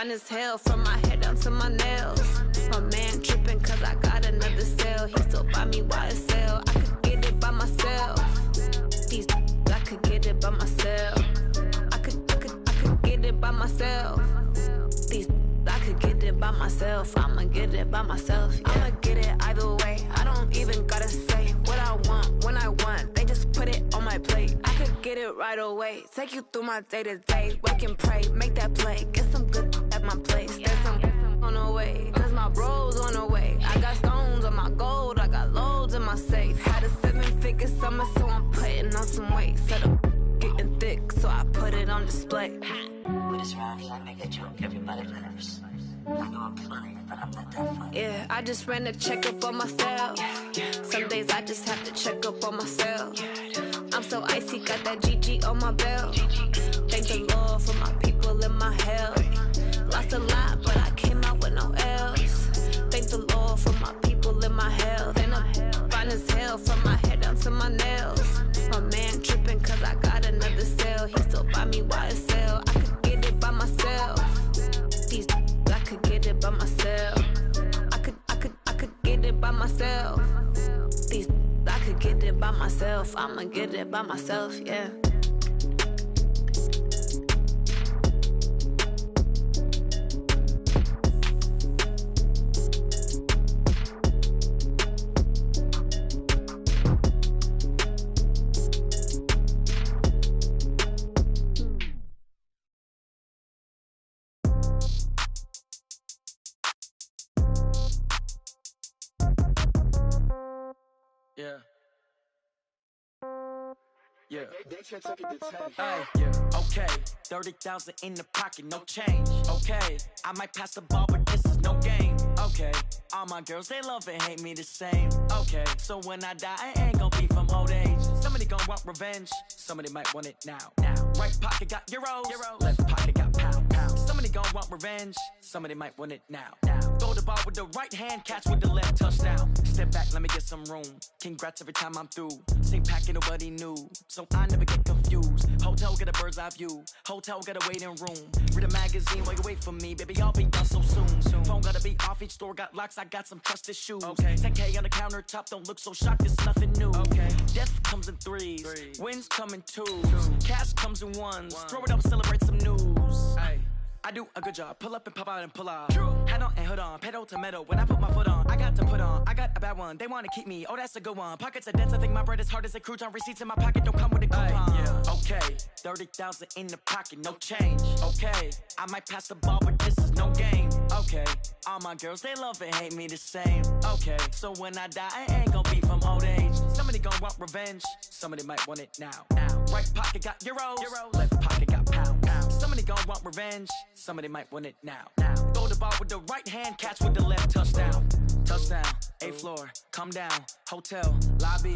fine as hell from my head down to my nails. My man tripping cause I got another sale. He still buy me YSL. I could get it by myself. These I could get it by myself. I could get it by myself. These I could get it by myself. I'ma get it by myself. Yeah. I'ma get it either way. I don't even gotta say what I want when I want. They just put it on my plate. I could get it right away. Take you through my day to day. Wake and pray, make that play. Get some good at my place. There's some on the way, cause my bro's on the way. I got stones on my gold. I got loads in my safe. Had a 7-figure summer, so I'm putting on some weight. Set up getting thick, so I put it on display. With this round, I make a joke, everybody laughs. I know I'm funny, but I'm not that funny. Yeah, I just ran a checkup on myself. Some days I just have to check up on myself. I'm so icy, got that GG on my belt. Thank the Lord for my people in my health. Lost a lot, but I came out with no L's. Thank the Lord for my people in my health. And I'm fine as hell from my head down to my nails. My man tripping cause I got another sale. He still buy me YSL. I could get it by myself. These I could get it by myself. I could get it by myself. These I could get it by myself. I'ma get it by myself, yeah. Yeah. Yeah. Hey, yeah. Okay. 30,000 in the pocket, no change. Okay. I might pass the ball, but this is no game. Okay. All my girls, they love and hate me the same. Okay. So when I die, I ain't gonna be from old age. Somebody gonna want revenge. Somebody might want it now. Right pocket got euros. Left pocket got pound. Somebody gonna want revenge. Somebody might want it now. Throw the ball with the right hand, catch with the left, touchdown. Step back, let me get some room. Congrats every time I'm through. Same packet, nobody knew, so I never get confused. Hotel get a bird's eye view. Hotel get a waiting room. Read a magazine while you wait for me, baby. I'll be done so soon. Phone gotta be off. Each store got locks. I got some trusted shoes. Okay. 10K on the countertop. Don't look so shocked. It's nothing new. Okay. Death comes in threes. Wins come in twos. Cash comes in ones. Throw it up, celebrate some news. Hey. I do a good job, pull up and pop out and pull off. Hat on and hood on, pedal to metal. When I put my foot on, I got to put on. I got a bad one, they wanna keep me. Oh, that's a good one. Pockets are dense, I think my bread is hard as a crouton. Receipts in my pocket don't come with a coupon. Yeah. Okay, 30,000 in the pocket, no change. Okay, I might pass the ball, but this is no game. Okay, all my girls, they love and hate me the same. Okay, so when I die, I ain't gonna be from old age. Somebody gonna want revenge. Somebody might want it now. Right pocket got euros. Left pocket got pound. Somebody gonna want revenge. Somebody might want it now. Throw the ball with the right hand, catch with the left, touchdown. Touchdown, 8th floor, come down, hotel, lobby.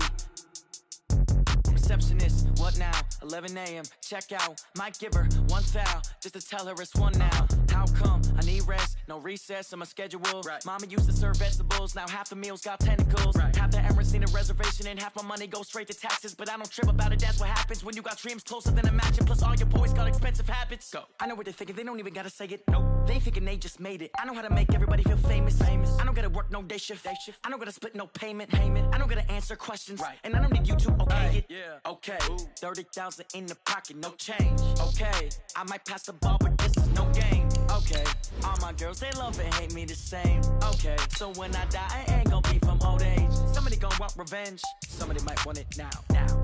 Receptionist, what now? 11 a.m., check out. Might give her one foul, just to tell her it's one now. How come? I need rest, no recess in my schedule. Right. Mama used to serve vegetables, now half the meals got tentacles. Right. Half the Emirates need a reservation and half my money goes straight to taxes. But I don't trip about it, that's what happens when you got dreams closer than a mansion. Plus all your boys got expensive habits. Go. I know what they're thinking, they don't even gotta say it. Nope. They ain't thinking they just made it. I know how to make everybody feel famous. I don't gotta work no day shift. I don't gotta split no payment. I don't gotta answer questions. Right. And I don't need you to okay it. Yeah. Okay, 30,000 in the pocket, no change. Okay, I might pass the ball, but this is no game. Okay, all my girls, they love and hate me the same. Okay, so when I die, I ain't gonna be from old age. Somebody gonna want revenge. Somebody might want it now.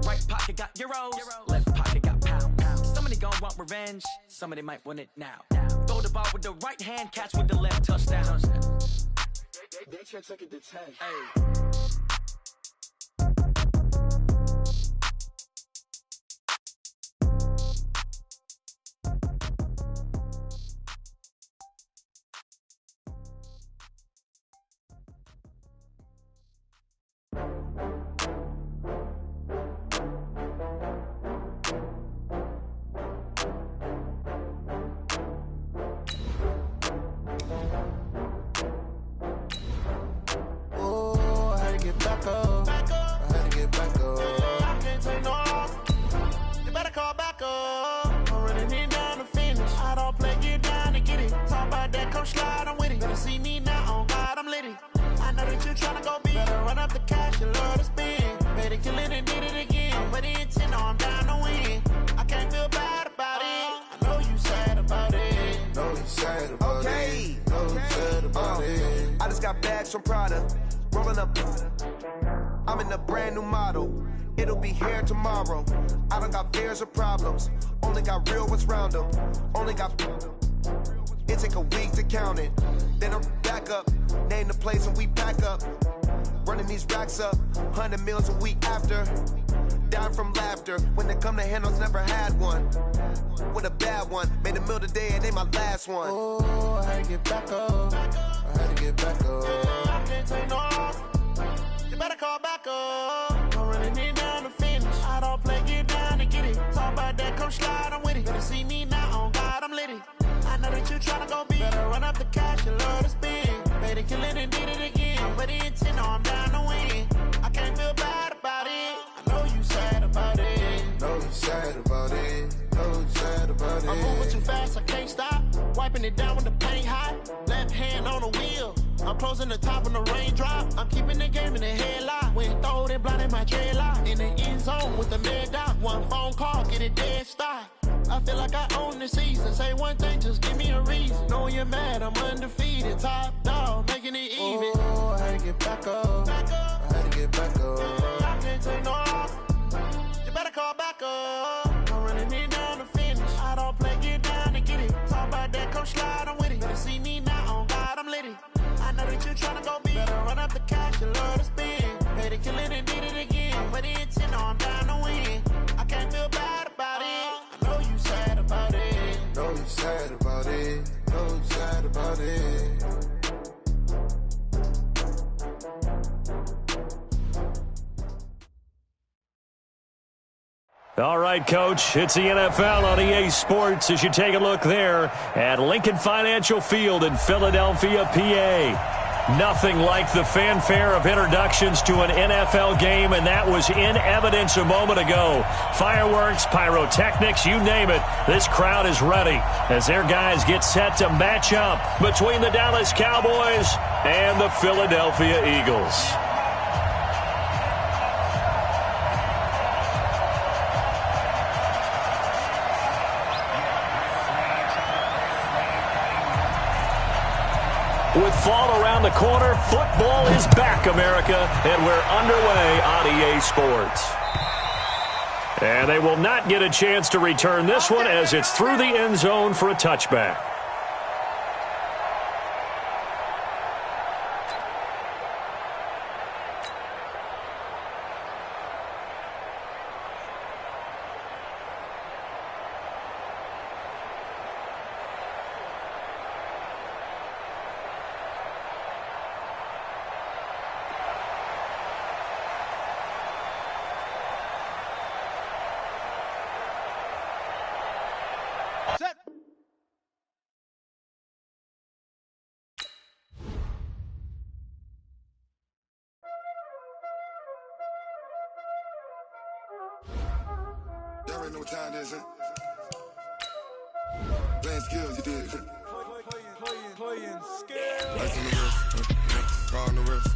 Right pocket got euros. Left pocket got pound. Somebody gonna want revenge. Somebody might want it now. Throw the ball with the right hand, catch with the left, touchdown. They took it to 10. Hey. I'm running it down to finish. I don't play, get down to get it. Talk about come slide, I'm with it. Better see me now, on God, I'm litty. I know that you tryna go big. Better run up the cash, you love to spend. Better kill it and did it again. But the intent, no, I'm down to win. I can't feel bad about it. I know you sad about it. Know you sad about it. Know you sad about it. I just got bags from Prada. Rolling up. I'm in a brand new model. It'll be here tomorrow. I don't got fears or problems. Only got real ones round them. Only got. It take a week to count it. Then I'm back up. Name the place and we pack up. Running these racks up. 100 meals a week after. Down from laughter. When they come to handles, never had one. With a bad one. Made a meal today and they my last one. Oh, I had to get back up. I had to get back up. I can't take no off. You better call back up. I'm running it down to finish. I don't play, get down to get it. Talk about that, come slide, I'm with it. Better see me now, on God, I'm litty. I know that you tryna go big. Better run up the cash, you love to spend. Better kill it and did it again. But the intent, no, I'm down to win. I can't feel bad about it. I know you sad about it. Know you sad about it. Know you sad about it. I'm moving too fast, I can't stop. Wiping it down when the paint hot. Left hand on the wheel. I'm closing the top when the raindrop. I'm keeping the game in the headlock. When throwed and blinded my dreadlock. In the end zone with the mad dot. One phone call, get it dead stop. I feel like I own the season. Say one thing, just give me a reason. Knowing you're mad, I'm undefeated. Top dog, making it even. Oh, I had to get back up. I had to get back up. I can't take no off. You better call back up. I'm running it down to finish. I don't play, get down to get it. Talk about that, come slide, I'm with it. Better see me now, on God, I'm litty. I know that you tryna go big. Better run up the cash, you love to spend. Better kill it and did it again. But the intent, no, I'm down to win. I can't feel bad about it. I know you sad about it. Know you sad about it. Know you sad about it. All right, Coach, it's the NFL on EA Sports as you take a look there at Lincoln Financial Field in Philadelphia, PA. Nothing like the fanfare of introductions to an NFL game, and that was in evidence a moment ago. Fireworks, pyrotechnics, you name it. This crowd is ready as their guys get set to match up between the Dallas Cowboys and the Philadelphia Eagles. With fall around the corner, football is back, America, and we're underway on EA Sports. And they will not get a chance to return this one as it's through the end zone for a touchback. Y'all already know what time it is, huh? Playing skills, you did. Playing skills. Ice on the wrist, car on the wrist,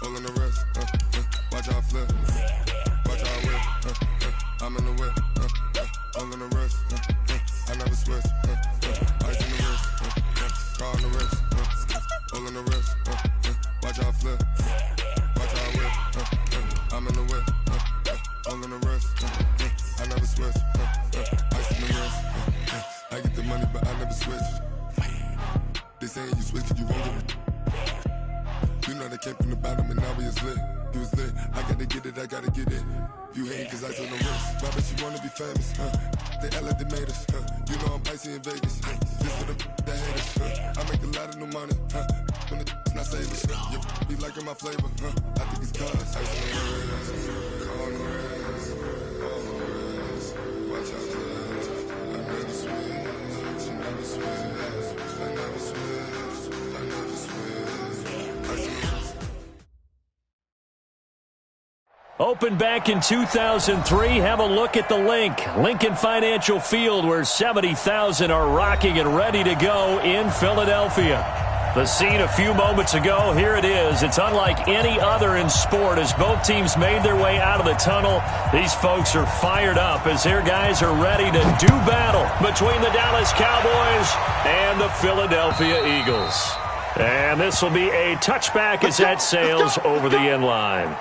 hole on the wrist, watch out flip, watch out whip, I'm in the whip, hole on the wrist, I never switch, ice on the wrist, car on the wrist, hole on the wrist, watch out flip, watch out whip, I'm in the whip, hole on the wrist, I never switch, ice on the wrist, I get the money but I never switch. They saying you switch and you won't get it. You know they came from the bottom and now we is lit. You was lit, I gotta get it, I gotta get it. You hate cause ice on the wrist. Why bet you wanna be famous, They act like they made us, You know I'm icy in Vegas, This for the that hate us, I make a lot of new money, When the not savers, You be liking my flavor, I think it's cause ice on the wrist, on the wrist, on the wrist. Watch out for this, I never switch, you never switch. I never switch, I never switch. Opened back in 2003, have a look at the Lincoln Financial Field, where 70,000 are rocking and ready to go in Philadelphia. The scene a few moments ago, here it is. It's unlike any other in sport as both teams made their way out of the tunnel. These folks are fired up as their guys are ready to do battle between the Dallas Cowboys and the Philadelphia Eagles. And this will be a touchback as that sails over the end line.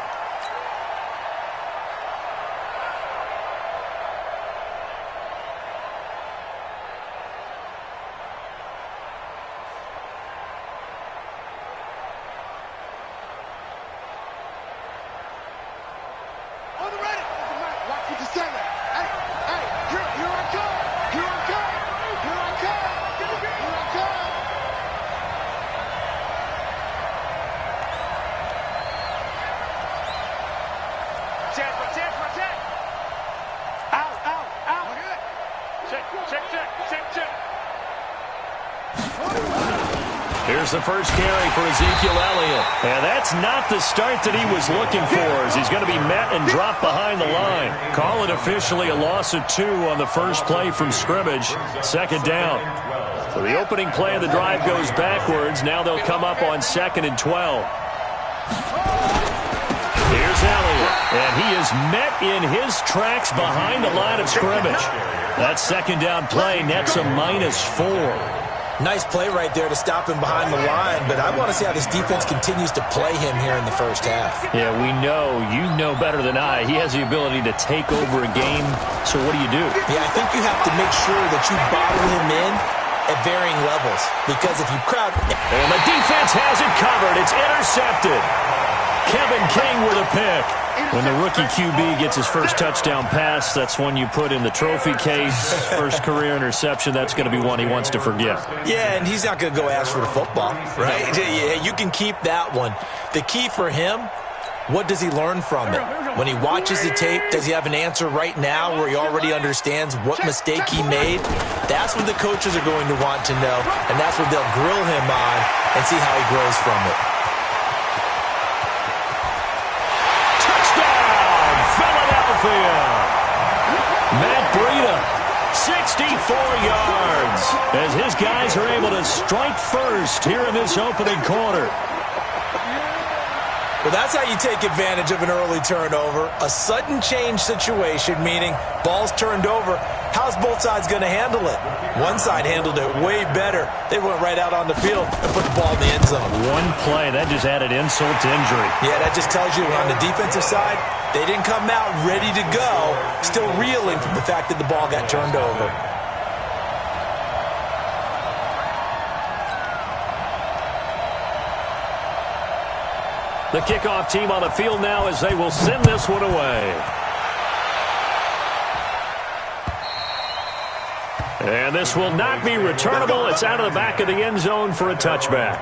Here's the first carry for Ezekiel Elliott. And that's not the start that he was looking for, as he's going to be met and dropped behind the line. Call it officially a loss of 2 on the first play from scrimmage. Second down. So the opening play of the drive goes backwards. Now they'll come up on 2nd and 12. Here's Elliott. And he is met in his tracks behind the line of scrimmage. That second down play nets a -4. Nice play right there to stop him behind the line, but I want to see how this defense continues to play him here in the first half. Yeah, we know. You know better than I. He has the ability to take over a game, so what do you do? Yeah, I think you have to make sure that you bottle him in at varying levels, because if you crowd... And the defense has it covered. It's intercepted. Kevin King with a pick. When the rookie QB gets his first touchdown pass, that's one you put in the trophy case. First career interception, that's going to be one he wants to forget. Yeah, and he's not going to go ask for the football, right? Yeah, you can keep that one. The key for him, what does he learn from it? When he watches the tape, does he have an answer right now where he already understands what mistake he made? That's what the coaches are going to want to know, and that's what they'll grill him on and see how he grows from it. Matt Breida, 64 yards, as his guys are able to strike first here in this opening quarter. Well, that's how you take advantage of an early turnover. A sudden change situation, meaning ball's turned over. How's both sides going to handle it? One side handled it way better. They went right out on the field and put the ball in the end zone. One play, that just added insult to injury. Yeah, that just tells you on the defensive side, they didn't come out ready to go, still reeling from the fact that the ball got turned over. The kickoff team on the field now as they will send this one away. And this will not be returnable. It's out of the back of the end zone for a touchback.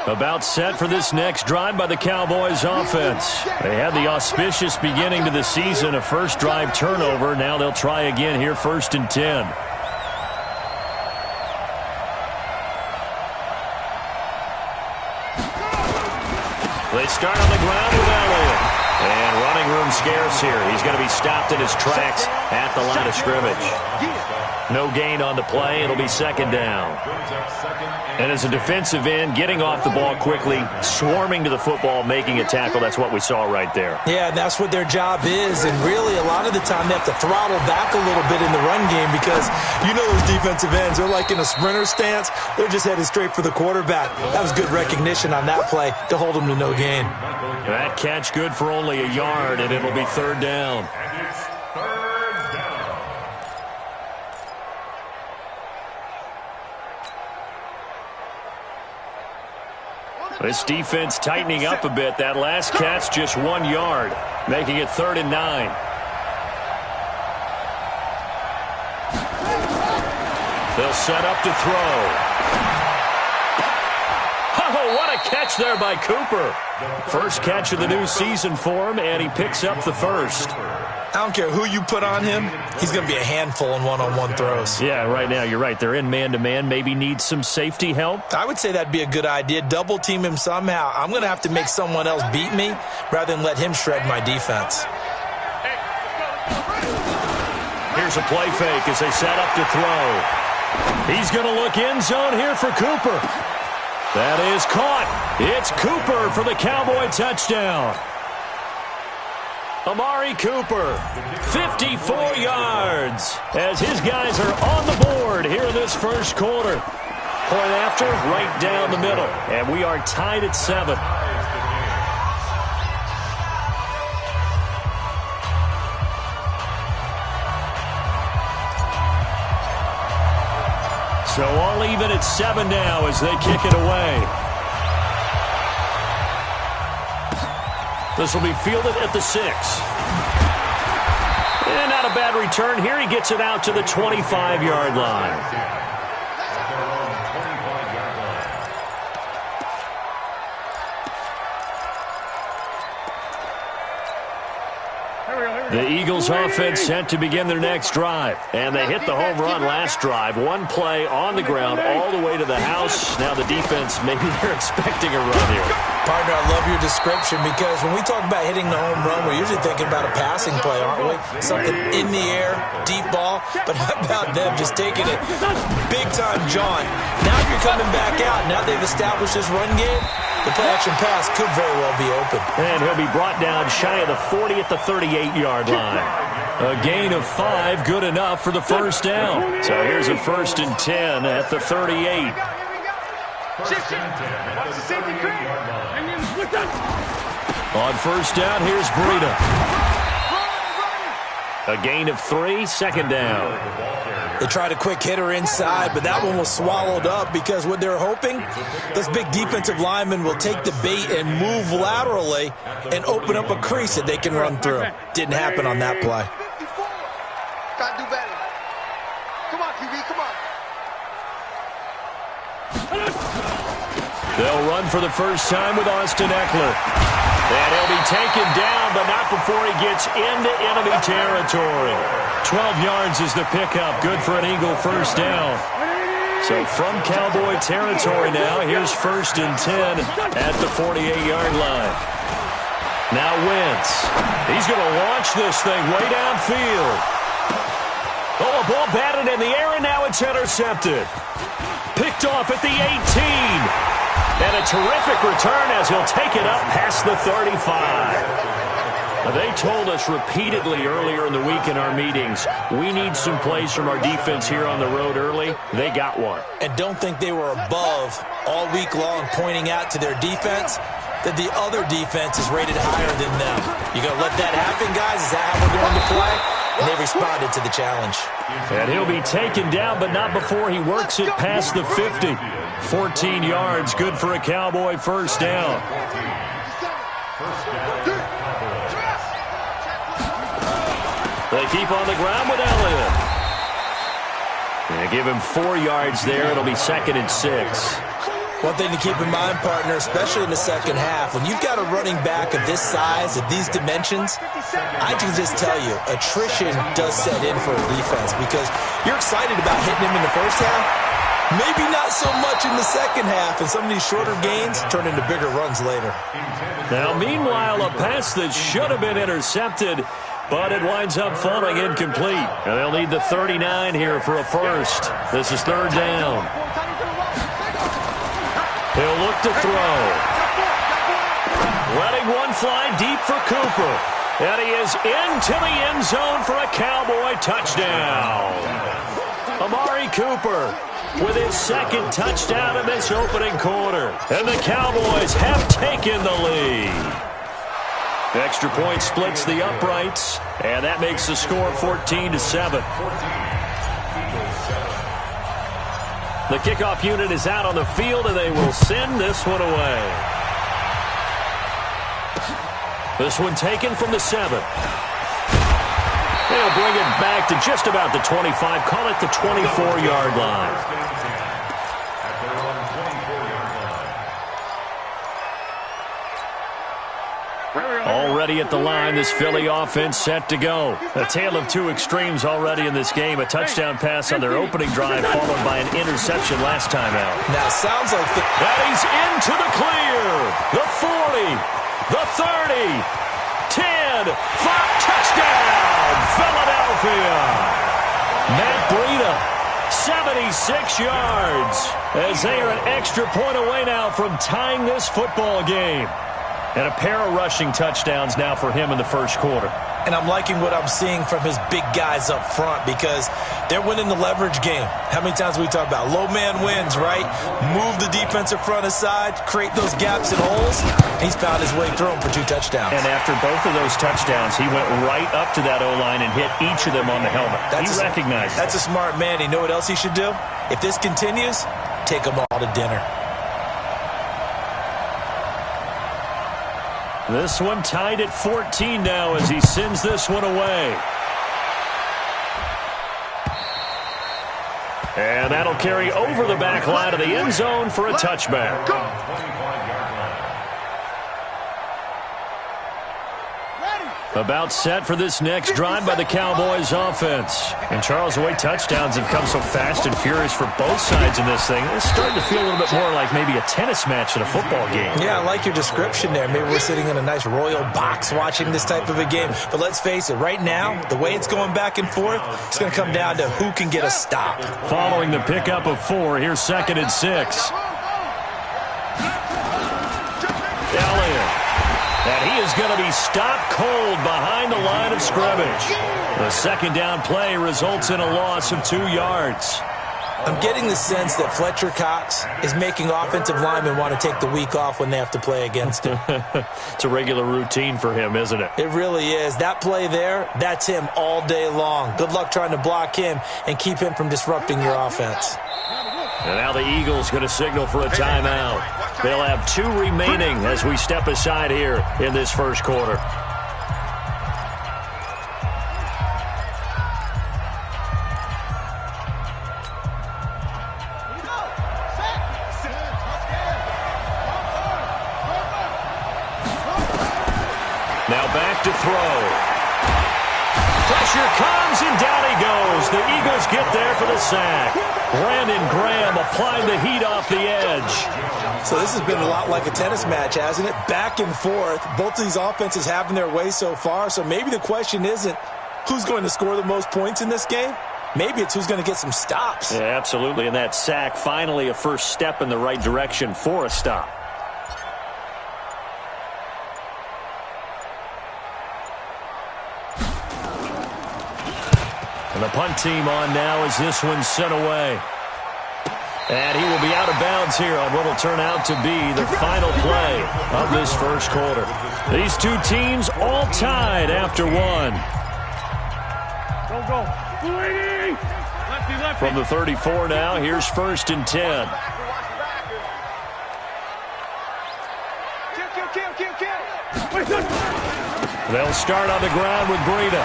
About set for this next drive by the Cowboys offense. They had the auspicious beginning to the season, a first drive turnover. Now they'll try again here, 1st and 10. They start on the ground with Elliott. And running room scarce here. He's going to be stopped in his tracks at the line of scrimmage. No gain on the play. It'll be 2nd down. And as a defensive end, getting off the ball quickly, swarming to the football, making a tackle, that's what we saw right there. Yeah, and that's what their job is. And really, a lot of the time, they have to throttle back a little bit in the run game because you know those defensive ends, they're like in a sprinter stance. They're just headed straight for the quarterback. That was good recognition on that play to hold them to no gain. That catch good for only a yard, and it'll be 3rd down. This defense tightening up a bit. That last catch just 1 yard, making it 3rd and 9. They'll set up to throw. Oh, what a catch there by Cooper. First catch of the new season for him, and he picks up the first. I don't care who you put on him, he's going to be a handful in one-on-one throws. Yeah, right now you're right. They're in man-to-man. Maybe need some safety help. I would say that'd be a good idea. Double team him somehow. I'm going to have to make someone else beat me rather than let him shred my defense. Here's a play fake as they set up to throw. He's going to look end zone here for Cooper. That is caught. It's Cooper for the Cowboy touchdown. Amari Cooper, 54 yards, as his guys are on the board here in this first quarter. Point after, right down the middle, and we are tied at 7. So all even at 7 now as they kick it away. This will be fielded at the 6. And not a bad return here. He gets it out to the 25-yard line. The Eagles offense set to begin their next drive. And they hit the home run last drive. One play on the ground all the way to the house. Now the defense, maybe they're expecting a run here. Partner, I love your description because when we talk about hitting the home run, we're usually thinking about a passing play, aren't we? Something in the air, deep ball. But how about them just taking it big-time, John? Now you're coming back out. Now they've established this run game. The play-action pass could very well be open. And he'll be brought down shy of the 40 at the 38-yard line. A gain of 5, good enough for the first down. So here's a 1st and 10 at the 38. On first down, here's Breida. A gain of 3, 2nd down. They tried a quick hitter inside, but that one was swallowed up because what they're hoping, those big defensive linemen will take the bait and move laterally and open up a crease that they can run through. Didn't happen on that play. Gotta do better. Come on, QB, come on. They'll run for the first time with Austin Eckler. And he'll be taken down, but not before he gets into enemy territory. 12 yards is the pickup. Good for an Eagle first down. So from Cowboy territory now, here's 1st and 10 at the 48-yard line. Now Wentz. He's going to launch this thing way downfield. Oh, a ball batted in the air, and now it's intercepted. Picked off at the 18. And a terrific return as he'll take it up past the 35. They told us repeatedly earlier in the week in our meetings, we need some plays from our defense here on the road early. They got one. And don't think they were above all week long pointing out to their defense that the other defense is rated higher than them. You going to let that happen, guys? Is that how we're going to play? And they responded to the challenge. And he'll be taken down, but not before he works it past the 50. 14 yards, good for a Cowboy first down. They keep on the ground with Elliott. They give him 4 yards there. It'll be 2nd and 6. One thing to keep in mind, partner, especially in the second half, when you've got a running back of this size, of these dimensions, I can just tell you, attrition does set in for a defense because you're excited about hitting him in the first half. Maybe not so much in the second half, and some of these shorter gains turn into bigger runs later. Now, meanwhile, a pass that should have been intercepted, but it winds up falling incomplete. And they'll need the 39 here for a first. This is 3rd down. He'll look to throw. Letting one fly deep for Cooper. And he is into the end zone for a Cowboy touchdown. Amari Cooper with his 2nd touchdown in this opening quarter. And the Cowboys have taken the lead. Extra point splits the uprights, and that makes the score 14-7. The kickoff unit is out on the field, and they will send this one away. This one taken from the 7. They'll bring it back to just about the 25. Call it the 24-yard line. Already at the line, this Philly offense set to go. A tale of two extremes already in this game. A touchdown pass on their opening drive followed by an interception last time out. Now, sounds like that he's into the clear. The 40, the 30, 10, 5, touchdown, Philadelphia. Matt Breida, 76 yards, as they are an extra point away now from tying this football game. And a pair of rushing touchdowns now for him in the first quarter. And I'm liking what I'm seeing from his big guys up front because they're winning the leverage game. How many times we talk about low man wins, right? Move the defensive front aside, create those gaps and holes. He's found his way through them for 2 touchdowns. And after both of those touchdowns, he went right up to that O-line and hit each of them on the helmet. He recognized it. That's a smart man. You know what else he should do? If this continues, take them all to dinner. This one tied at 14 now as he sends this one away. And that'll carry over the back line of the end zone for a touchback. About set for this next drive by the Cowboys offense. And Charles, the way touchdowns have come so fast and furious for both sides in this thing, it's starting to feel a little bit more like maybe a tennis match than a football game. Yeah, I like your description there. Maybe we're sitting in a nice royal box watching this type of a game. But let's face it, right now, the way it's going back and forth, it's going to come down to who can get a stop. Following the pickup of 4, here's 2nd and 6. Elliott. And he is going to be stopped cold behind the line of scrimmage. The second down play results in a loss of 2 yards. I'm getting the sense that Fletcher Cox is making offensive linemen want to take the week off when they have to play against him. It's a regular routine for him, isn't it? It really is. That play there, that's him all day long. Good luck trying to block him and keep him from disrupting your offense. And now the Eagles going to signal for a timeout. They'll have 2 remaining as we step aside here in this first quarter. Now back to throw. Pressure comes and down he goes. The Eagles get there for the sack. Brandon Graham applying the heat off the edge. So this has been a lot like a tennis match, hasn't it? Back and forth. Both of these offenses having their way so far. So maybe the question isn't who's going to score the most points in this game. Maybe it's who's going to get some stops. Yeah, absolutely. And that sack, finally a first step in the right direction for a stop. And the punt team on now as this one's sent away. And he will be out of bounds here on what will turn out to be the final play of this first quarter. These two teams all tied after 1. Go. From the 34 now, here's 1st and 10. They'll start on the ground with Breida.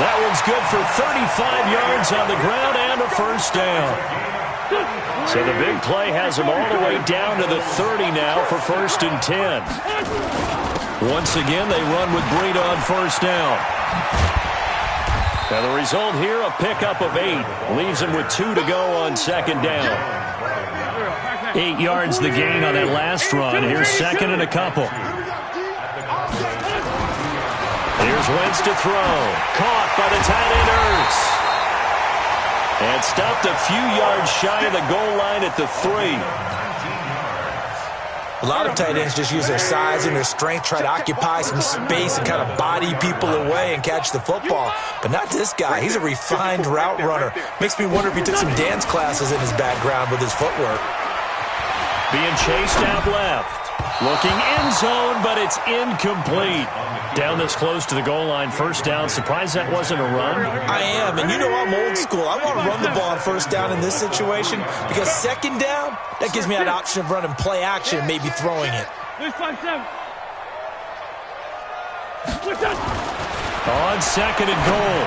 That one's good for 35 yards on the ground and a first down. So the big play has them all the way down to the 30 now for 1st and 10. Once again, they run with Breida on first down. Now the result here, a pickup of 8. Leaves them with 2 to go on 2nd down. 8 yards the gain on that last run. Here's 2nd and a couple. Here's Wentz to throw. Caught by the tight end Ertz. And stopped a few yards shy of the goal line at the 3. A lot of tight ends just use their size and their strength, try to occupy some space and kind of body people away and catch the football. But not this guy. He's a refined route runner. Makes me wonder if he took some dance classes in his background with his footwork. Being chased out left. Looking end zone, but it's incomplete. Down this close to the goal line, first down. Surprised that wasn't a run? I am, and you know I'm old school. I want to run the ball on first down in this situation because 2nd down, that gives me that option of running play action and maybe throwing it. On 2nd and goal,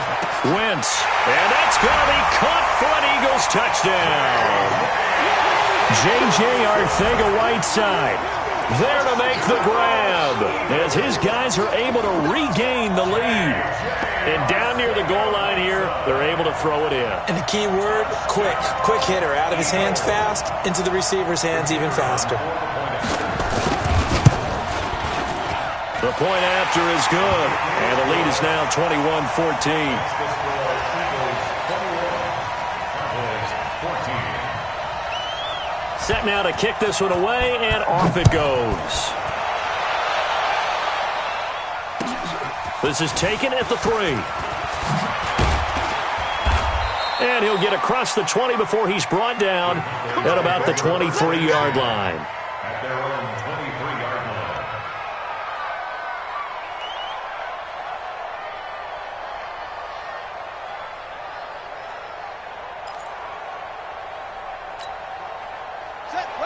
Wentz. And that's going to be caught for an Eagles touchdown. J.J. Arcega-Whiteside there to make the grab as his guys are able to regain the lead. And down near the goal line here, they're able to throw it in. And the key word, quick. Quick hitter. Out of his hands fast, into the receiver's hands even faster. The point after is good. And the lead is now 21-14. Set now to kick this one away, and off it goes. This is taken at the 3. And he'll get across the 20 before he's brought down at about the 23-yard line. At their own 23-yard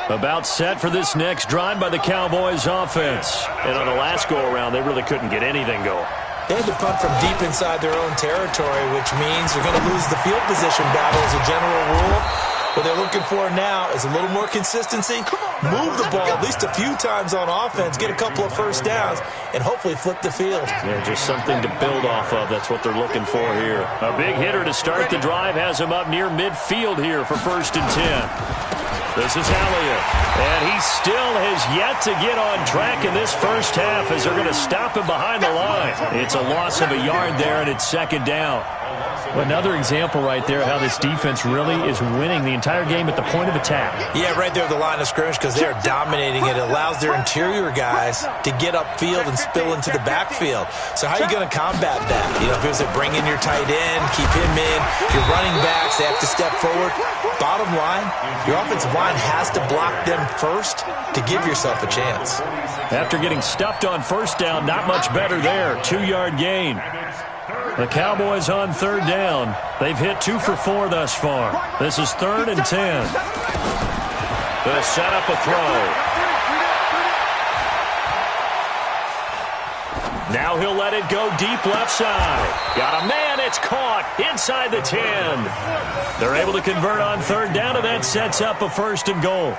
line. About set for this next drive by the Cowboys offense. And on the last go-around, they really couldn't get anything going. They had to punt from deep inside their own territory, which means they're going to lose the field position battle as a general rule. What they're looking for now is a little more consistency, move the ball at least a few times on offense, get a couple of first downs, and hopefully flip the field. Yeah, just something to build off of. That's what they're looking for here. A big hitter to start the drive has him up near midfield here for 1st and 10. This is Elliott, and he still has yet to get on track in this first half as they're going to stop him behind the line. It's a loss of a yard there, and it's 2nd down. Another example right there how this defense really is winning the entire game at the point of attack. Yeah, right there at the line of scrimmage because they are dominating it. It allows their interior guys to get upfield and spill into the backfield. So how are you going to combat that? You know, if it was to bring in your tight end, keep him in, your running backs, they have to step forward. Bottom line, your offensive line has to block them first to give yourself a chance. After getting stuffed on 1st down, not much better there. 2-yard gain. The Cowboys on 3rd down. They've hit 2 for 4 thus far. This is 3rd and 10. They'll set up a throw. Now he'll let it go deep left side. Got a man. It's caught inside the 10. They're able to convert on 3rd down, and that sets up a 1st and goal.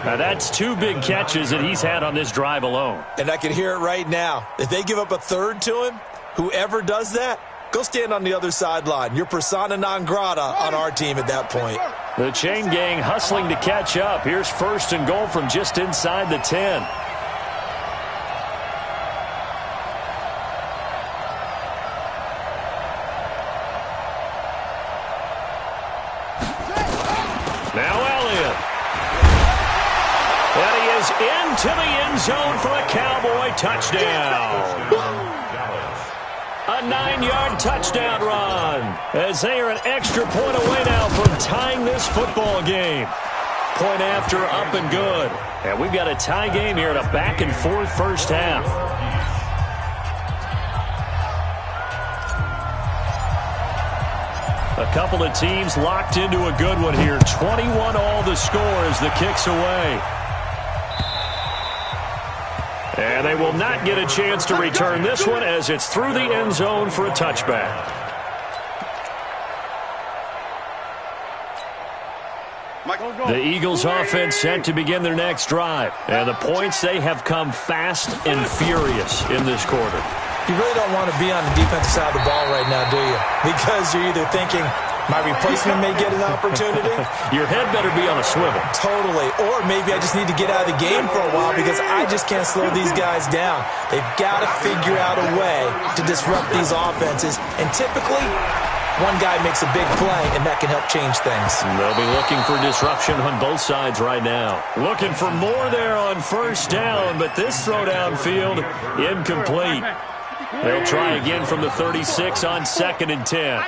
Now that's 2 big catches that he's had on this drive alone. And I can hear it right now. If they give up a 3rd to him, whoever does that, go stand on the other sideline. You're persona non grata on our team at that point. The chain gang hustling to catch up. Here's 1st and goal from just inside the 10. Now Elliott. And he is into the end zone for a Cowboy touchdown. A 9-yard touchdown run as they are an extra point away now from tying this football game. Point after up and good. And we've got a tie game here in a back-and-forth first half. A couple of teams locked into a good one here. 21 all the score as the kick's away. And they will not get a chance to return this one as it's through the end zone for a touchback. The Eagles offense set to begin their next drive. And the points, they have come fast and furious in this quarter. You really don't want to be on the defensive side of the ball right now, do you? Because you're either thinking, my replacement may get an opportunity. Your head better be on a swivel. Totally. Or maybe I just need to get out of the game for a while because I just can't slow these guys down. They've got to figure out a way to disrupt these offenses. And typically, one guy makes a big play, and that can help change things. They'll be looking for disruption on both sides right now. Looking for more there on 1st down, but this throw downfield, incomplete. They'll try again from the 36 on 2nd and 10.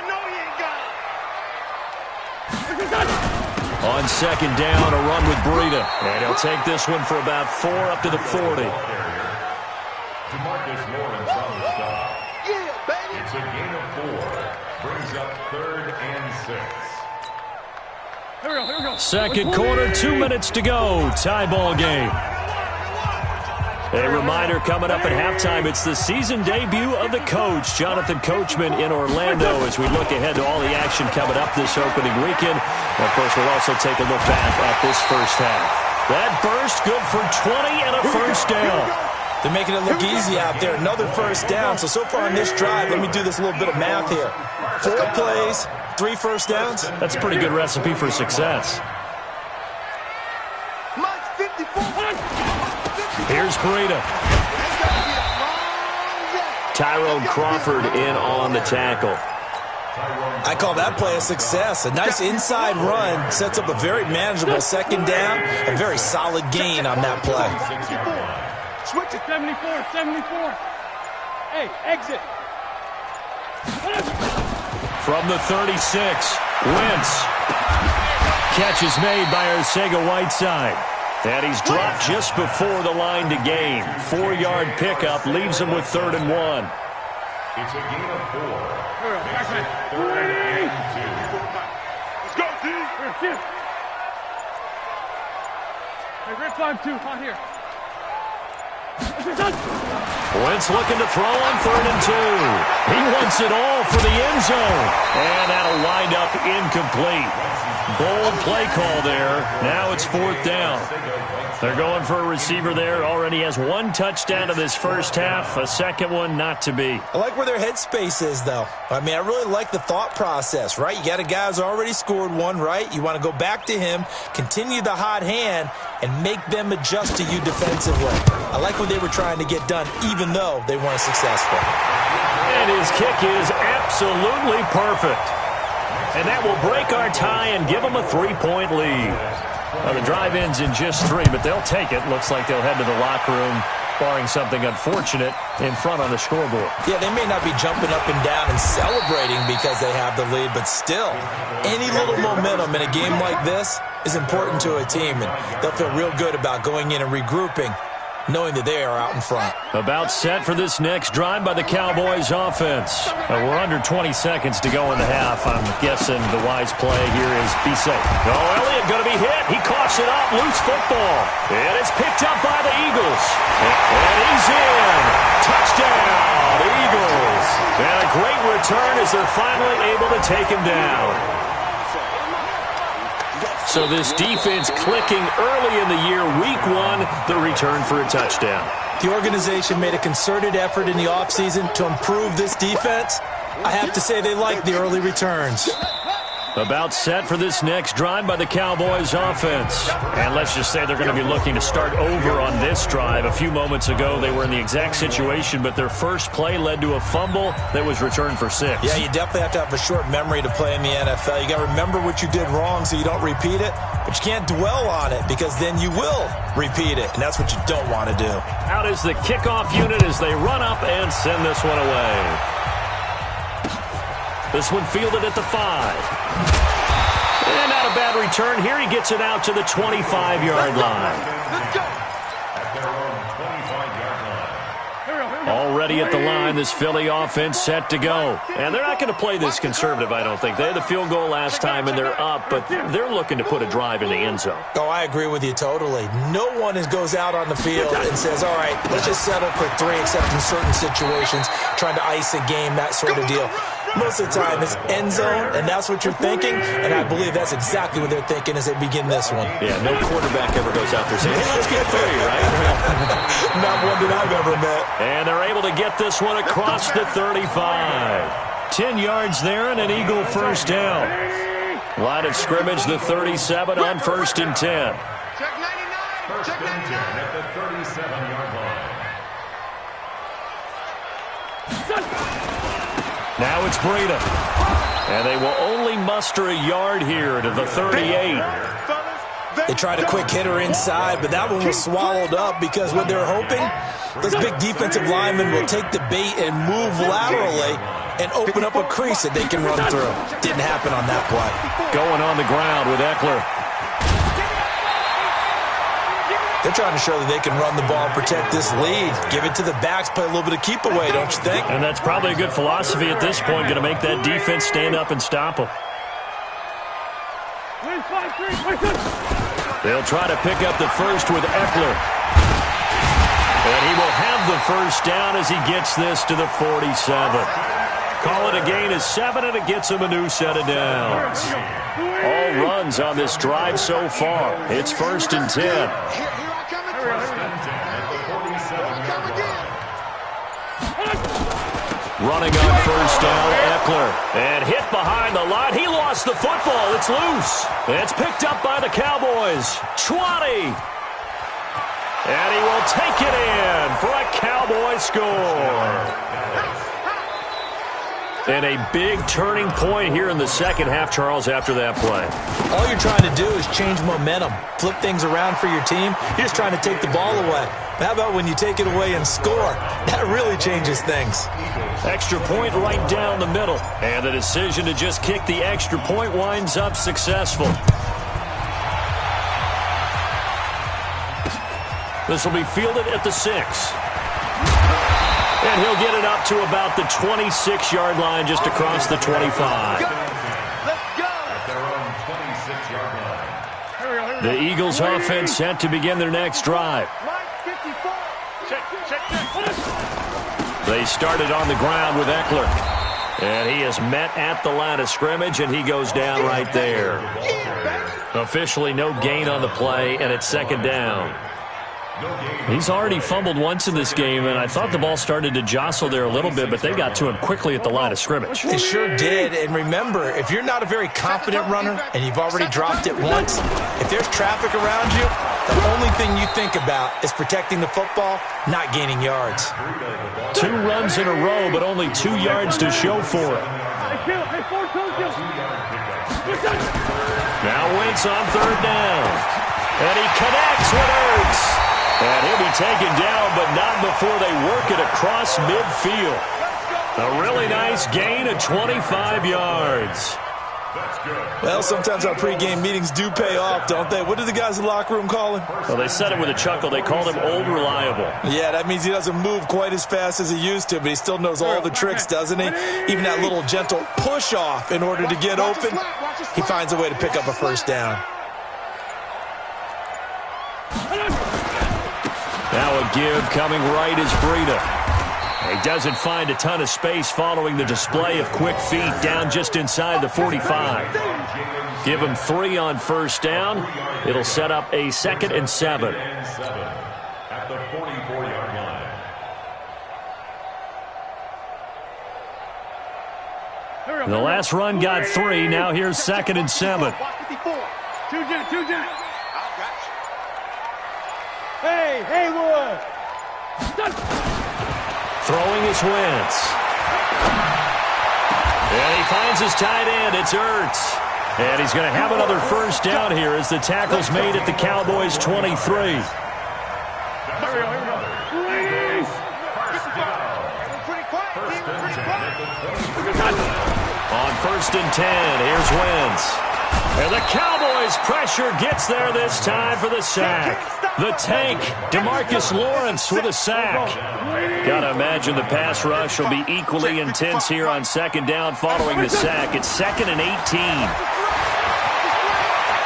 On 2nd down, a run with Breida. And he'll take this one for about 4 up to the 40. Demarcus Lawrence on the stop. Yeah, baby. It's a gain of 4. Brings up 3rd and 6. Here we go. 2nd quarter, 2 minutes to go. Tie ball game. A reminder coming up at halftime, it's the season debut of the coach, Jonathan Coachman in Orlando, as we look ahead to all the action coming up this opening weekend. And of course, we'll also take a look back at this first half. That burst good for 20 and a first down. They're making it look easy out there. Another first down. So far on this drive, let me do this little bit of math here. 4 plays, 3 first downs. That's a pretty good recipe for success. Here's Breida. Tyrone Crawford in on the tackle. I call that play a success. A nice inside run sets up a very manageable second down. A very solid gain on that play. Switch it. 74. Hey, exit. From the 36, Wentz. Catch is made by Arcega-Whiteside. And he's dropped just before the line to gain. 4-yard pickup leaves him with 3rd and 1. It's a gain of 4. 3rd and 2. Let's go, D. Here. Hey, red 5-2, on here. Wentz looking to throw on 3rd and 2. He wants it all for the end zone. And that'll wind up incomplete. Bold play call there. Now it's 4th down. They're going for a receiver there. Already has 1 touchdown in this first half. A second one not to be. I like where their headspace is, though. I mean, I really like the thought process, right? You got a guy who's already scored 1, right? You want to go back to him, continue the hot hand, and make them adjust to you defensively. I like what they were trying to get done, even though they weren't successful. And his kick is absolutely perfect. And that will break our tie and give them a 3-point lead. Well, the drive ends in just 3, but they'll take it. Looks like they'll head to the locker room, barring something unfortunate, in front on the scoreboard. Yeah, they may not be jumping up and down and celebrating because they have the lead, but still, any little momentum in a game like this is important to a team, and they'll feel real good about going in and regrouping, knowing that they are out in front. About set for this next drive by the Cowboys offense. We're under 20 seconds to go in the half. I'm guessing the wise play here is be safe. Oh, Elliott going to be hit. He coughs it up. Loose football. And it's picked up by the Eagles. And he's in. Touchdown, Eagles. And a great return as they're finally able to take him down. So this defense clicking early in the year, week 1, the return for a touchdown. The organization made a concerted effort in the offseason to improve this defense. I have to say they like the early returns. About set for this next drive by the Cowboys offense. And let's just say they're going to be looking to start over on this drive. A few moments ago, they were in the exact situation, but their first play led to a fumble that was returned for 6. Yeah, you definitely have to have a short memory to play in the NFL. You got to remember what you did wrong so you don't repeat it, but you can't dwell on it because then you will repeat it, and that's what you don't want to do. Out is the kickoff unit as they run up and send this one away. This one fielded at the 5. And not a bad return. Here he gets it out to the 25-yard line. At their own 25-yard line. Already at the line, this Philly offense set to go. And they're not going to play this conservative, I don't think. They had the field goal last time, and they're up, but they're looking to put a drive in the end zone. Oh, I agree with you totally. No one goes out on the field and says, all right, let's just settle for 3, except in certain situations, trying to ice a game, that sort of deal. Most of the time, it's end zone, and that's what you're thinking, and I believe that's exactly what they're thinking as they begin this one. Yeah, no quarterback ever goes out there saying, hey, let's get 3, right? Not one that I've ever met. And they're able to get this one across the 35. 10 yards there and an Eagle first down. Line of scrimmage, the 37 on 1st and 10. Check 99. First and 10 at the 37-yard line. Now it's Breida. And they will only muster a yard here to the 38. They tried a quick hitter inside, but that one was swallowed up because what they're hoping, those big defensive linemen will take the bait and move laterally and open up a crease that they can run through. Didn't happen on that play. Going on the ground with Eckler. They're trying to show that they can run the ball and protect this lead. Give it to the backs, play a little bit of keep away, don't you think? And that's probably a good philosophy at this point, going to make that defense stand up and stop them. They'll try to pick up the first with Eckler. And he will have the first down as he gets this to the 47. Call it a gain of 7, and it gets him a new set of downs. All runs on this drive so far. It's 1st and 10. Here I come at first and 10 at the 47-yard line. Running on first down, Eckler. And hit behind the line. He lost the football. It's loose. It's picked up by the Cowboys. 20. And he will take it in for a Cowboy score. And a big turning point here in the second half, Charles, after that play. All you're trying to do is change momentum, flip things around for your team. You're just trying to take the ball away. But how about when you take it away and score? That really changes things. Extra point right down the middle. And the decision to just kick the extra point winds up successful. This will be fielded at the 6. And he'll get it up to about the 26-yard line, just across the 25. Let's go. At their own 26-yard line. The Eagles offense set to begin their next drive. They started on the ground with Eckler. And he is met at the line of scrimmage, and he goes down right there. Officially no gain on the play, and it's 2nd down. He's already fumbled once in this game, and I thought the ball started to jostle there a little bit, but they got to him quickly at the line of scrimmage. It sure did. And remember, if you're not a very confident runner and you've already dropped it once, if there's traffic around you, the only thing you think about is protecting the football, not gaining yards. 2 runs in a row, but only 2 yards to show for it. Now Wentz on 3rd down. And he connects with Ertz. And he'll be taken down, but not before they work it across midfield. A really nice gain of 25 yards. Well, sometimes our pregame meetings do pay off, don't they? What did the guys in the locker room call him? Well, they said it with a chuckle. They called him Old Reliable. Yeah, that means he doesn't move quite as fast as he used to, but he still knows all the tricks, doesn't he? Even that little gentle push-off in order to get open, he finds a way to pick up a first down. Now a give coming right is Breida. He doesn't find a ton of space following the display of quick feet down just inside the 45. Give him 3 on first down. It'll set up a 2nd and 7. At the 44-yard line. The last run got 3. Now here's 2nd and 7. Two jet. Hey, Haywood! Throwing his Wentz. And he finds his tight end. It's Ertz. And he's going to have another first down here as the tackle's made at the Cowboys' 23. On 1st and 10, here's Wentz. And the Cowboys' pressure gets there this time for the sack. The tank, DeMarcus Lawrence with a sack. Gotta imagine the pass rush will be equally intense here on 2nd down following the sack. It's 2nd and 18.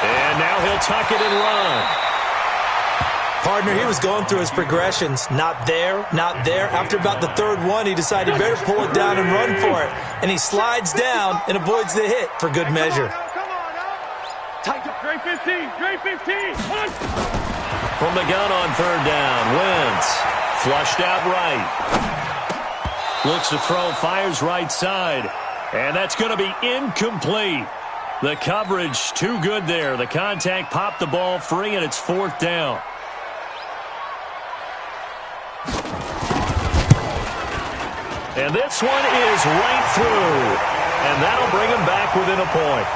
And now he'll tuck it and run. Partner, he was going through his progressions. Not there, not there. After about the 3rd one, he decided better pull it down and run for it. And he slides down and avoids the hit for good measure. Dre 15. From the gun on 3rd down, Wentz flushed out right. Looks to throw, fires right side. And that's going to be incomplete. The coverage too good there. The contact popped the ball free, and it's 4th down. And this one is right through. And that'll bring him back within a point.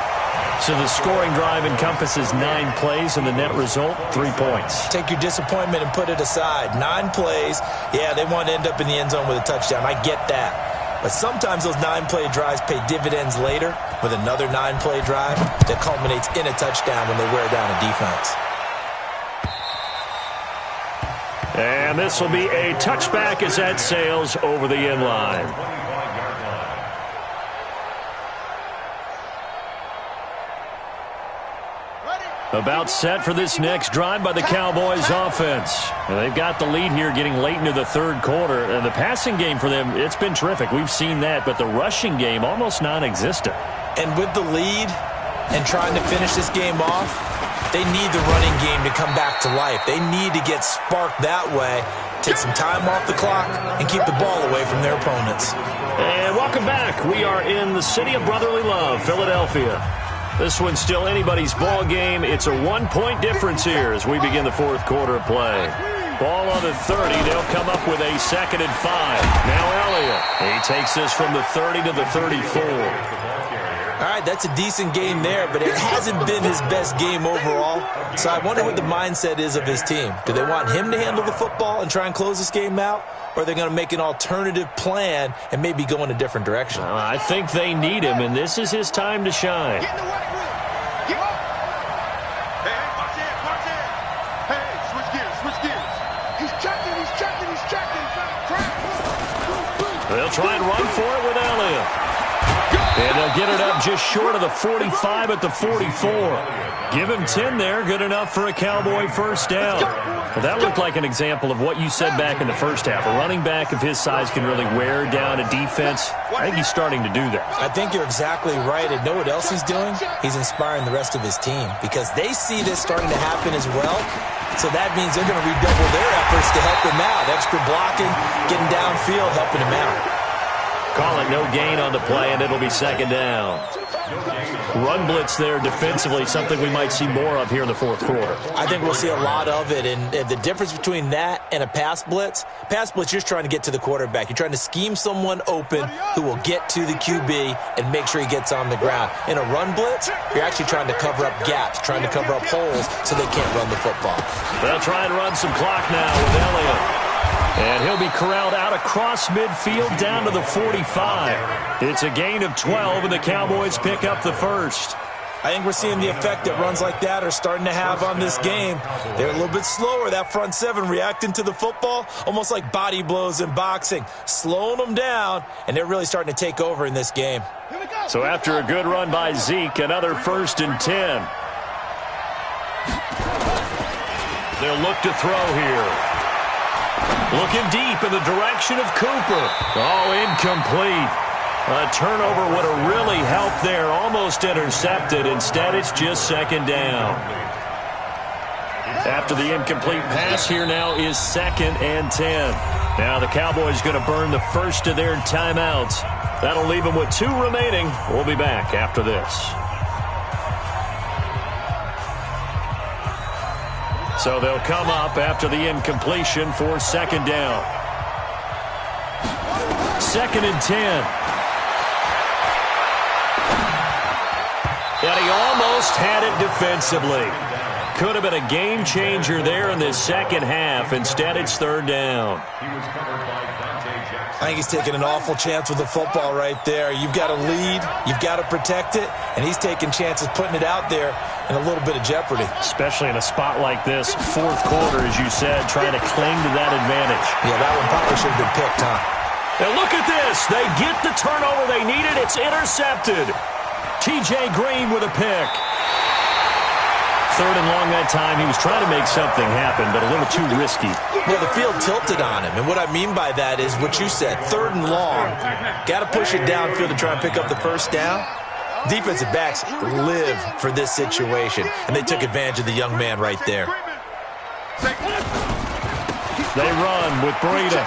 So the scoring drive encompasses 9 plays, and the net result, 3 points. Take your disappointment and put it aside. 9 plays, yeah, they want to end up in the end zone with a touchdown. I get that. But sometimes those 9-play drives pay dividends later with another 9-play drive that culminates in a touchdown when they wear down a defense. And this will be a touchback as that sails over the end line. About set for this next drive by the Cowboys offense. And they've got the lead here getting late into the third quarter. And the passing game for them, it's been terrific. We've seen that. But the rushing game, almost non-existent. And with the lead and trying to finish this game off, they need the running game to come back to life. They need to get sparked that way, take some time off the clock, and keep the ball away from their opponents. And welcome back. We are in the city of brotherly love, Philadelphia. This one's still anybody's ball game. It's a 1-point difference here as we begin the fourth quarter of play. Ball on the 30. They'll come up with a 2nd and 5. Now Elliott. He takes this from the 30 to the 34. All right, that's a decent game there, but it hasn't been his best game overall. So I wonder what the mindset is of his team. Do they want him to handle the football and try and close this game out? Or are they going to make an alternative plan and maybe go in a different direction? I think they need him, and this is his time to shine. Get in the weight room. Get up. Hey, watch it. Hey, switch gears. He's checking. They'll try and run for it with Elliott. And they'll get it up just short of the 45 at the 44. Give him 10 there. Good enough for a Cowboy first down. Well, that looked like an example of what you said back in the first half. A running back of his size can really wear down a defense. I think he's starting to do that. I think you're exactly right. And know what else he's doing? He's inspiring the rest of his team because they see this starting to happen as well. So that means they're going to redouble their efforts to help him out. Extra blocking, getting downfield, helping him out. Call it no gain on the play, and it'll be 2nd down. Run blitz there defensively, something we might see more of here in the fourth quarter. I think we'll see a lot of it, and the difference between that and a pass blitz, you're just trying to get to the quarterback. You're trying to scheme someone open who will get to the QB and make sure he gets on the ground. In a run blitz, you're actually trying to cover up gaps, trying to cover up holes so they can't run the football. They'll try and run some clock now with Elliott. And he'll be corralled out across midfield down to the 45. It's a gain of 12, and the Cowboys pick up the first. I think we're seeing the effect that runs like that are starting to have on this game. They're a little bit slower, that front seven reacting to the football, almost like body blows in boxing, slowing them down, and they're really starting to take over in this game. So after a good run by Zeke, another 1st and 10. They'll look to throw here. Looking deep in the direction of Cooper. Oh, incomplete. A turnover would have really helped there. Almost intercepted. Instead, it's just 2nd down. After the incomplete pass, here now is 2nd and 10. Now the Cowboys going to burn the first of their timeouts. That'll leave them with 2 remaining. We'll be back after this. So they'll come up after the incompletion for 2nd down. 2nd and 10. And he almost had it defensively. Could have been a game changer there in this second half. Instead, it's 3rd down. I think he's taking an awful chance with the football right there. You've got to lead, you've got to protect it, and he's taking chances putting it out there in a little bit of jeopardy. Especially in a spot like this, fourth quarter, as you said, trying to cling to that advantage. Yeah, that one probably should have been picked, huh? And look at this. They get the turnover they needed. It's intercepted. T.J. Green with a pick. 3rd and long that time. He was trying to make something happen, but a little too risky. Well, the field tilted on him, and what I mean by that is what you said, 3rd and long. Got to push it downfield to try and pick up the first down. Defensive backs live for this situation, and they took advantage of the young man right there. They run with Breida.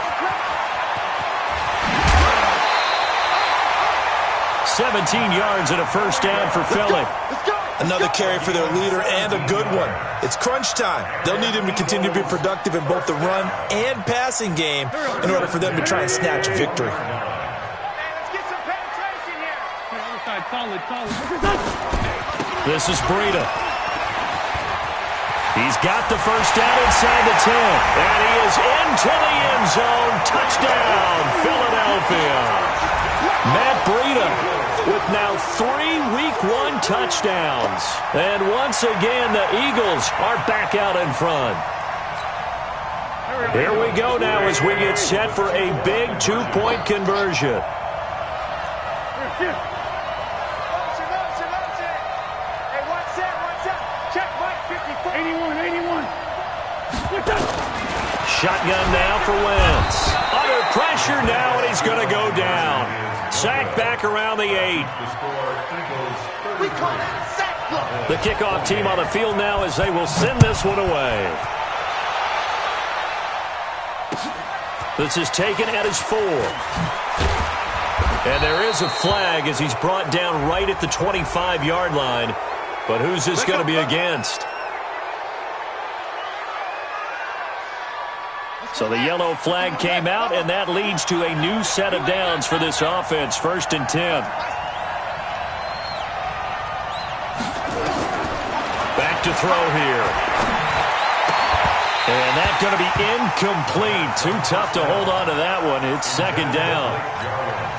17 yards and a first down for Philly. Another carry for their leader and a good one. It's crunch time. They'll need him to continue to be productive in both the run and passing game in order for them to try and snatch a victory. This is Breida. He's got the first down inside the 10. And he is into the end zone. Touchdown, Philadelphia. Matt Breida with now 3 Week 1 touchdowns. And once again, the Eagles are back out in front. Here we go now as we get set for a big 2-point conversion. Hey, one set. Check, Mike. 81. Shotgun now for Wentz. Under pressure now, and he's going to go down. Sack back around the 8. We call that a sack block. The kickoff team on the field now as they will send this one away. This is taken at his 4. And there is a flag as he's brought down right at the 25-yard line. But who's this going to be against? So the yellow flag came out, and that leads to a new set of downs for this offense. 1st and 10. Back to throw here. And that's going to be incomplete. Too tough to hold on to that one. It's 2nd down.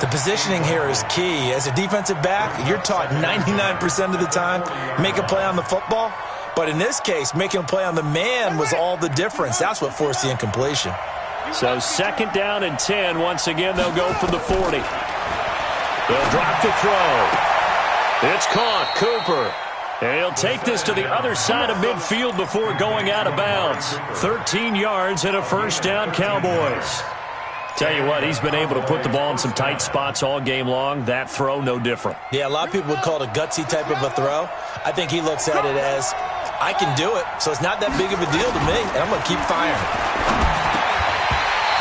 The positioning here is key. As a defensive back, you're taught 99% of the time, make a play on the football. But in this case, making a play on the man was all the difference. That's what forced the incompletion. So 2nd down and 10. Once again, they'll go from the 40. They'll drop the throw. It's caught. Cooper. And he'll take this to the other side of midfield before going out of bounds. 13 yards and a 1st down, Cowboys. Tell you what, he's been able to put the ball in some tight spots all game long. That throw, no different. Yeah, a lot of people would call it a gutsy type of a throw. I think he looks at it as, I can do it, so it's not that big of a deal to me, and I'm going to keep firing.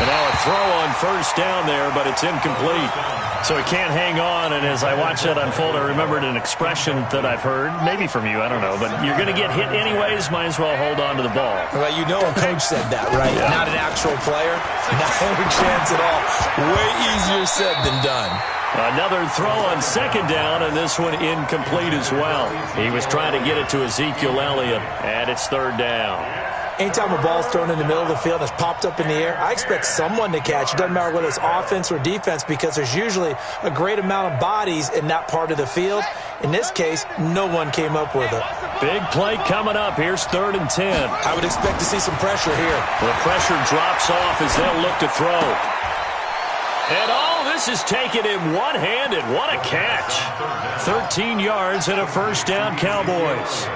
And now a throw on 1st down there, but it's incomplete. So he can't hang on, and as I watch that unfold, I remembered an expression that I've heard, maybe from you, I don't know, but you're going to get hit anyways, might as well hold on to the ball. Well, you know a coach said that, right? Yeah. Not an actual player. Not a chance at all. Way easier said than done. Another throw on 2nd down, and this one incomplete as well. He was trying to get it to Ezekiel Elliott, and it's 3rd down. Anytime a ball's thrown in the middle of the field and it's popped up in the air, I expect someone to catch. It doesn't matter whether it's offense or defense because there's usually a great amount of bodies in that part of the field. In this case, no one came up with it. Big play coming up. Here's 3rd and 10. I would expect to see some pressure here. The pressure drops off as they'll look to throw. And all this is taken in one-handed. What a catch. 13 yards and a 1st down, Cowboys.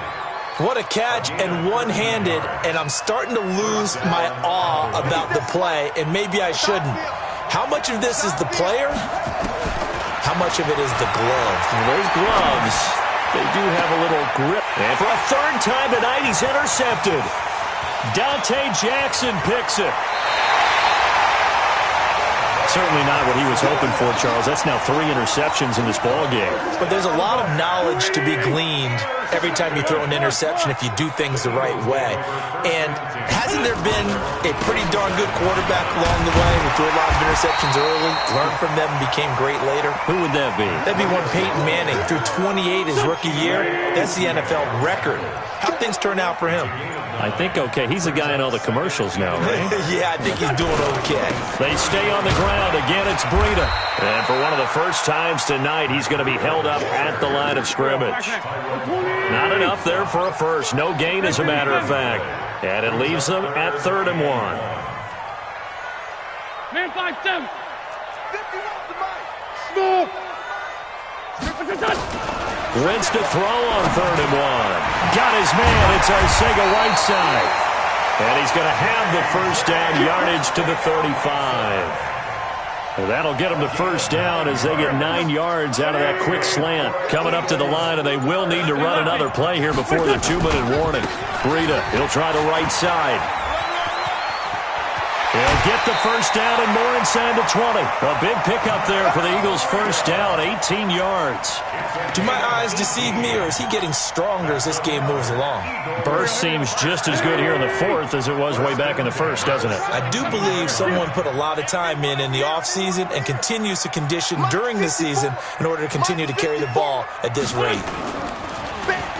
What a catch and one-handed, and I'm starting to lose my awe about the play, and maybe I shouldn't. How much of this is the player? How much of it is the glove? And those gloves, they do have a little grip. And for a 3rd time tonight, he's intercepted. Dante Jackson picks it. Certainly not what he was hoping for, Charles. That's now 3 interceptions in this ball game. But there's a lot of knowledge to be gleaned every time you throw an interception if you do things the right way. And hasn't there been a pretty darn good quarterback along the way who threw a lot of interceptions early, learned from them, and became great later? Who would that be? That'd be one Peyton Manning. Threw 28 his rookie year. That's the NFL record. How'd things turn out for him? I think okay. He's the guy in all the commercials now, right? Yeah, I think he's doing okay. They stay on the ground. Again, it's Breida. And for one of the first times tonight, he's going to be held up at the line of scrimmage. Not enough there for a first. No gain, as a matter of fact. And it leaves them at 3rd and 1. Man 5-7. 50 off the mic. Small. Wentz to throw on 3rd and 1. Got his man. It's Arcega-Whiteside. And he's going to have the 1st down, yardage to the 35. And that'll get them to 1st down as they get 9 yards out of that quick slant. Coming up to the line, and they will need to run another play here before the 2-minute warning. Breida, he'll try the right side. He'll get the 1st down and more inside the 20. A big pickup there for the Eagles' 1st down, 18 yards. Do my eyes deceive me, or is he getting stronger as this game moves along? Burst seems just as good here in the 4th as it was way back in the 1st, doesn't it? I do believe someone put a lot of time in the offseason and continues to condition during the season in order to continue to carry the ball at this rate.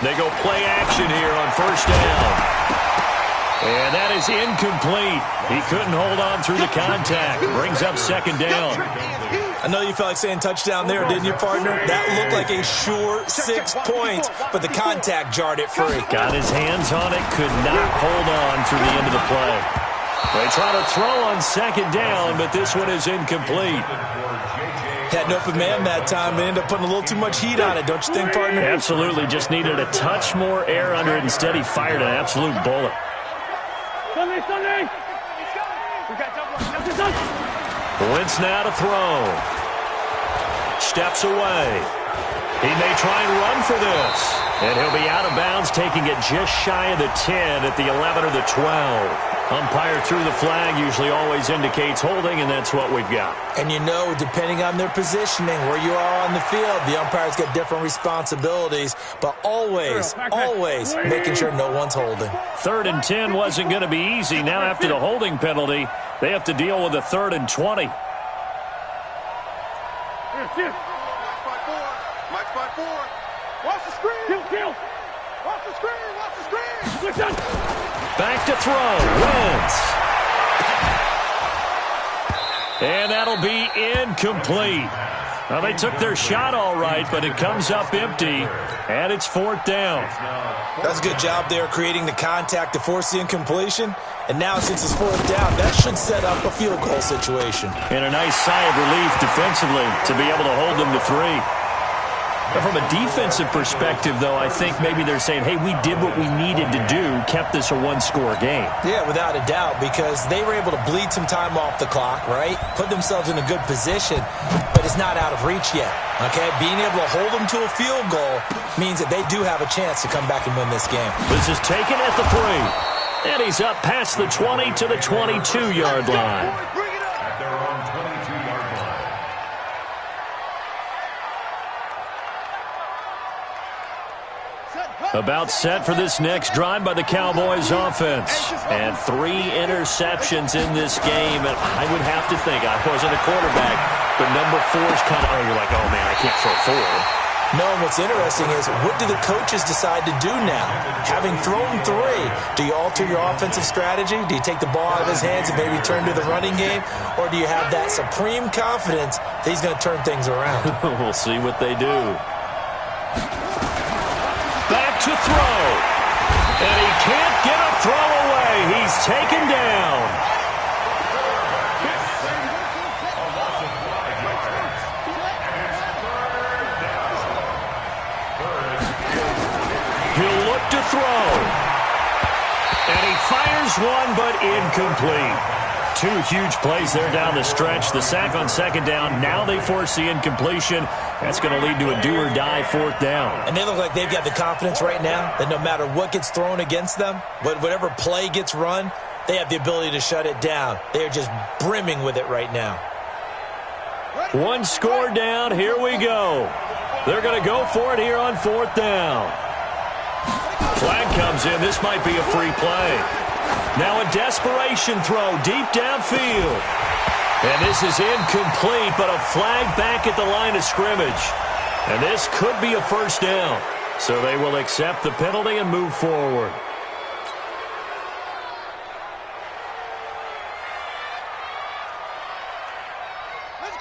They go play action here on 1st down. And that is incomplete. He couldn't hold on through the contact. Brings up 2nd down. I know you felt like saying touchdown there, didn't you, partner? That looked like a sure 6 points, but the contact jarred it free. Got his hands on it, could not hold on through the end of the play. They try to throw on 2nd down, but this one is incomplete. Had an open man that time, but ended up putting a little too much heat on it, don't you think, partner? Absolutely. Just needed a touch more air under it. Instead, he fired an absolute bullet. Wentz now to throw. Steps away. He may try and run for this. And he'll be out of bounds, taking it just shy of the 10 at the 11 or the 12. Umpire threw the flag, usually always indicates holding, and that's what we've got. And you know, depending on their positioning, where you are on the field, the umpires get different responsibilities, but always making sure no one's holding. 3rd and 10 wasn't going to be easy. Now after the holding penalty, they have to deal with a 3rd and 20. Mike's by 4. Watch the screen. Kill. Watch the screen. Back to throw. Wentz. And that'll be incomplete. Well, they took their shot all right, but it comes up empty, and it's 4th down. That's a good job there creating the contact to force the incompletion. And now, since it's 4th down, that should set up a field goal situation. And a nice sigh of relief defensively to be able to hold them to 3. But from a defensive perspective, though, I think maybe they're saying, hey, we did what we needed to do, kept this a one-score game. Yeah, without a doubt, because they were able to bleed some time off the clock, right? Put themselves in a good position, but it's not out of reach yet, okay? Being able to hold them to a field goal means that they do have a chance to come back and win this game. This is taken at the 3. And he's up past the 20 to the 22-yard line. At their own 22-yard line. About set for this next drive by the Cowboys offense. And 3 interceptions in this game. And I would have to think, I wasn't a quarterback, but number 4 is kind of, you're like, oh, man, I can't throw 4. No, what's interesting is, what do the coaches decide to do now? Having thrown 3, do you alter your offensive strategy? Do you take the ball out of his hands and maybe turn to the running game? Or do you have that supreme confidence that he's going to turn things around? We'll see what they do. Back to throw. And he can't get a throw away. He's taken down. He'll look to throw. And he fires one, but incomplete. 2 huge plays there down the stretch. The sack on 2nd down. Now they force the incompletion. That's going to lead to a do-or-die 4th down. And they look like they've got the confidence right now that no matter what gets thrown against them, whatever play gets run, they have the ability to shut it down. They are just brimming with it right now. 1 score down. Here we go. They're going to go for it here on 4th down. Flag comes in. This might be a free play. Now a desperation throw deep downfield. And this is incomplete, but a flag back at the line of scrimmage. And this could be a 1st down. So they will accept the penalty and move forward.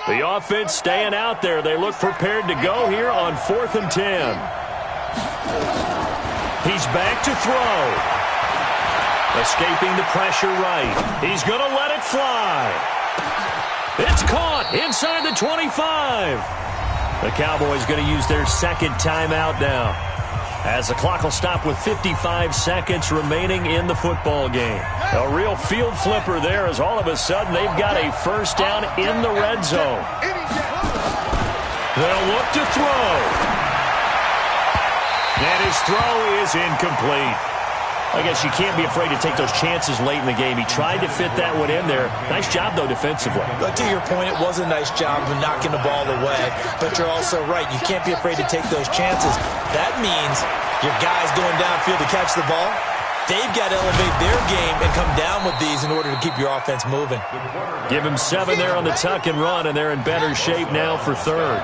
The offense staying out there. They look prepared to go here on 4th and 10. He's back to throw. Escaping the pressure right. He's going to let it fly. It's caught inside the 25. The Cowboys going to use their 2nd timeout now, as the clock will stop with 55 seconds remaining in the football game. A real field flipper there, as all of a sudden they've got a 1st down in the red zone. They'll look to throw. And his throw is incomplete. I guess you can't be afraid to take those chances late in the game. He tried to fit that one in there. Nice job, though, defensively. But to your point, it was a nice job of knocking the ball away. But you're also right. You can't be afraid to take those chances. That means your guys going downfield to catch the ball, they've got to elevate their game and come down with these in order to keep your offense moving. Give him 7 there on the tuck and run, and they're in better shape now for 3rd.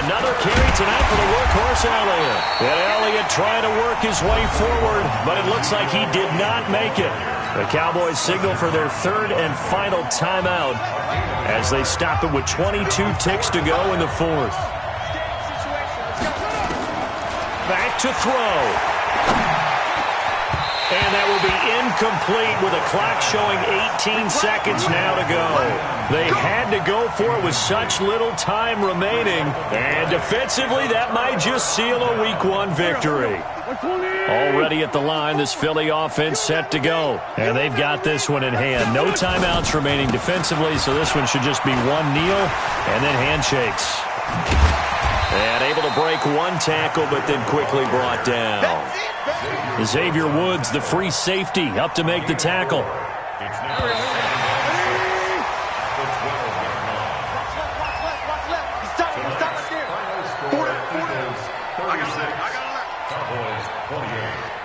Another carry tonight for the workhorse Elliott. And Elliott trying to work his way forward, but it looks like he did not make it. The Cowboys signal for their 3rd and final timeout as they stop it with 22 ticks to go in the 4th. Back to throw. And that will be incomplete with a clock showing 18 seconds now to go. They had to go for it with such little time remaining. And defensively, that might just seal a Week 1 victory. Already at the line, this Philly offense set to go. And they've got this one in hand. No timeouts remaining defensively, so this one should just be one kneel and then handshakes. And able to break one tackle, but then quickly brought down. Xavier Woods, the free safety, up to make the tackle. It's now the 12 yard line. Final score is 36. Cowboys 28.